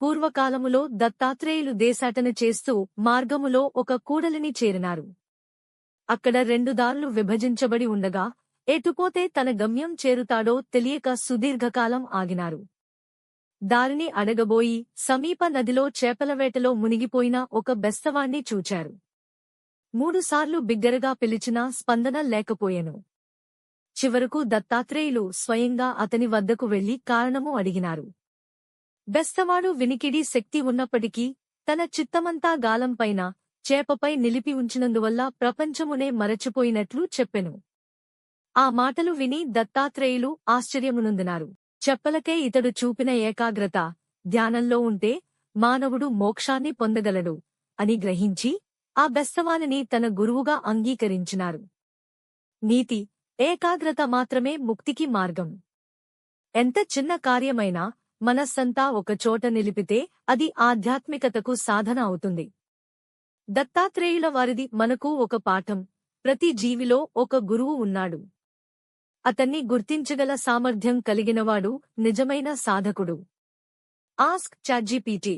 పూర్వకాలములో దత్తాత్రేయులు దేశాటన చేస్తూ మార్గములో ఒక కూడలిని చేరినారు. అక్కడ రెండు దారులు విభజించబడి ఉండగా ఎటుపోతే తన గమ్యం చేరుతాడో తెలియక సుదీర్ఘకాలం ఆగినారు. దారిని అడగబోయి సమీప నదిలో చేపలవేటలో మునిగిపోయిన ఒక బెస్తవాణ్ణి చూచారు. 3 సార్లు బిగ్గరగా పిలిచినా స్పందన లేకపోయెను. చివరకు దత్తాత్రేయులు స్వయంగా అతని వద్దకు వెళ్లి కారణము అడిగినారు. బెస్తవాడు వినికిడి శక్తి ఉన్నప్పటికీ తన చిత్తమంతా గాలంపైన చేపపై నిలిపి ఉంచినందువల్ల ప్రపంచమునే మరచిపోయినట్లు చెప్పెను. ఆ మాటలు విని దత్తాత్రేయులు ఆశ్చర్యమునొందినారు. చెప్పలకే ఇతడు చూపిన ఏకాగ్రత, ధ్యానంలో ఉంటే మానవుడు మోక్షాన్ని పొందగలడు అని గ్రహించి ఆ బెస్తవానిని తన గురువుగా అంగీకరించినారు. నీతి, ఏకాగ్రత మాత్రమే ముక్తికి మార్గం. ఎంత చిన్న కార్యమైనా మనస్సంతా ఒకచోట నిలిపితే అది ఆధ్యాత్మికతకు సాధన అవుతుంది. దత్తాత్రేయుల వారిది మనకు ఒక పాఠం. ప్రతి జీవిలో ఒక గురువు ఉన్నాడు. అతన్ని గుర్తించగల సామర్థ్యం కలిగినవాడు నిజమైన సాధకుడు. Ask ChatGPT